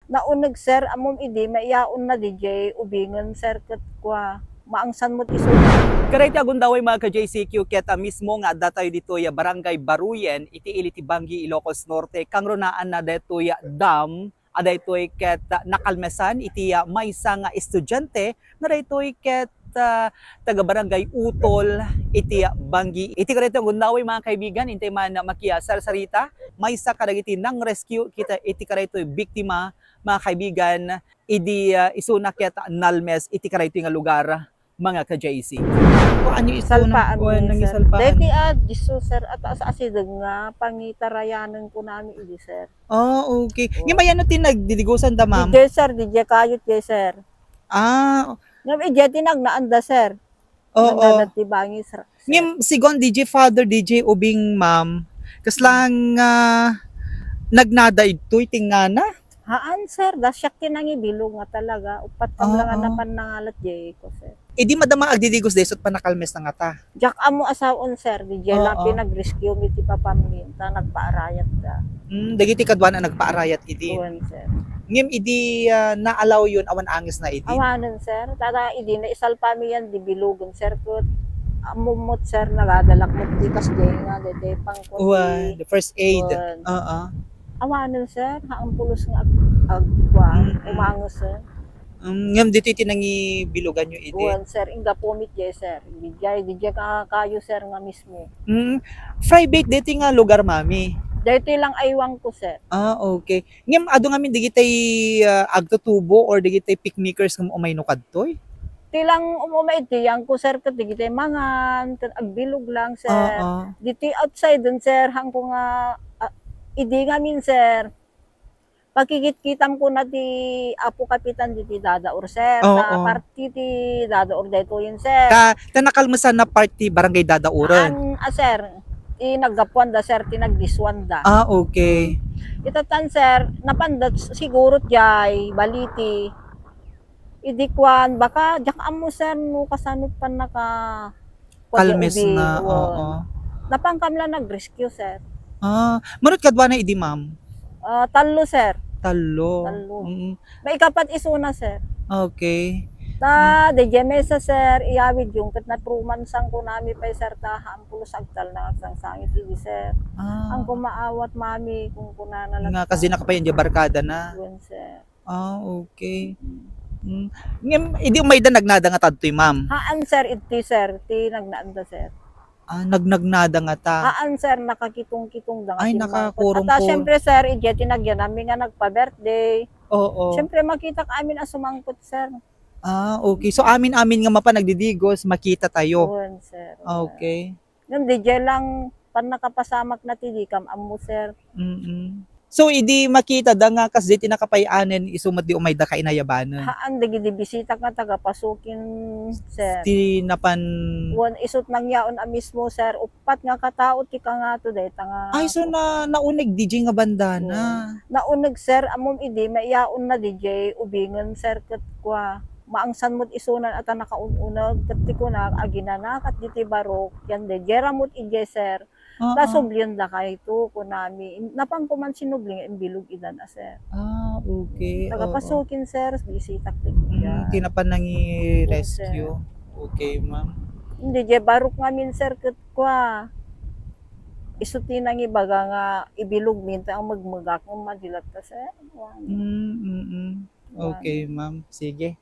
Nauneg sir, amom idi maiyaon na DJ ubingan sir ket kwa maangsan mo't iso. Karay ti agundaway mga ka-JCQ ket mismo nga datoy ditoy Barangay Baruyen iti Iliti Bangi Ilocos Norte kangronaan na detoy dam adaytoy ket nakalmesan iti maysa nga estudyante na daytoy ket taga Barangay Utol iti Bangi. Iti karay ti agundaway mga kaibigan intay man makiyasar sarita maysa kadagiti nang rescue kita iti karay toy biktima mga kaibigan idi isuna ket nalmes iti karay nga lugar mga ka-JC. O ano Salpaan nang ni sir. isalpaan? Deti diso sir at asideg nga pangitarayanan ko nami idi sir. Oh, okay. Nga may ano tinagdidigusan da ma'am? DJ sir, DJ kayot kay sir. Ah, Ngam ije tinagnaanda sir. oo. Nandanat ti bangi sir. Ngim sigon DJ father DJ ubing ma'am. Kaslang nagnada ito'y tingana. Haan sir, dasyak tinangi bilog nga talaga. Upat kam lang na panangalat jay ko sir. E di madama agdidigos desot pa nakalmes na nga ta. Jak amo asawon sir, DJ lang Oo. pinag-rescue mi ti papaminta nagpaarayat da. Dagiti kadwa na nagpaarayat idi. Tuwan sir. Ngim idi naalaw yun awan angis na idi. Awanan sir, tada idi na isalpa mi yan di bilugon sir ko. Amumot sir nagadalak mo di kas jay nga dede pang Uwan, the first aid. Tuwan. Oo. Awanan sir, haang pulos nga agwa, umangos sir. Ngam dito tinangi bilugan yung ide. Tuwan sir, inga pumit jay sir. Di jay kayo sir nga mismo. Private dito nga lugar mami. Dito lang aywang ko sir. Ah, okay. Ngam ado ngamin digitay agtutubo or digitay picnickers ngam umay no kadtoy. Tilang umumay tiyang ko sir kat digitay mangan, kat agbilog lang sir. Oo. Diti outside dun sir, hang ko nga idi ngamin sir. Pagkikit-kitam ko na ti Apo Kapitan diti Dadaor sir. Oo. Sa party ti Dadaor dito yun sir. Ta nakalmasan na party barangay Dadauran. Sir, naggapuan da sir, tinagdiswan da. Ah, okay. Itatan sir, napandat siguro jay, baliti. Idikwan, baka jak amo sir, no kasanot pa naka Kalmes na. Oo. Napangkam lang nag-rescue sir. Manot kadwa na idi ma'am. Talo sir. Talo. Talo. May kapat isuna sir. Okay. De jemesa sir, iyawid yung kat natruman sang ko nami pa sir ta hampulos agtal na sang sangit idi sir. Ang kumaawat mami kung kunana lang. Nga kasi nakapayan di barkada na. Yun sir. Okay. Ngem idi umay da nagnada nga tadtoy ma'am. Haan sir, iti sir, ti nagnaanda sir. Nagnagnada nga ta. Haan sir, nakakitong-kitong da. Ay, nakakurong At ko. syempre sir, ije tinagyan namin nga nagpa-birthday. Oo. Syempre makita ka amin asumangkot sir. Okay. So amin-amin nga mapa nagdidigos, makita tayo. Yun sir. Okay. Yung DJ lang, pan nakapasamak na tidikam amo sir. So idi makita da nga kas diti nakapayanen isumad di umay da kainayabanan. Haan, dagi bisita nga taga-pasukin sir. Ti napan Wan isot nang yaon a mismo sir, upat nga katao ti ka nga to day tanga. ay so naunig DJ nga bandana. Nauneg sir, amom idi maiyaon na DJ ubingan sir ket kwa maangsan mo't isunan at nakaununag ket ti kuna aginana kat diti barok yan de jeramot ije sir. Nasublion da kay to kunami napangkuman sinubling imbilog idan sir. Okay. Tagapasukin sir, bisita ti. Tinapan nangi rescue. Okay, ma'am. Hindi je barok ngamin sir ket kwa isuti nang ibaga nga ibilog minta ang magmagak ng madilat ka sir. Okay, ma'am. Sige.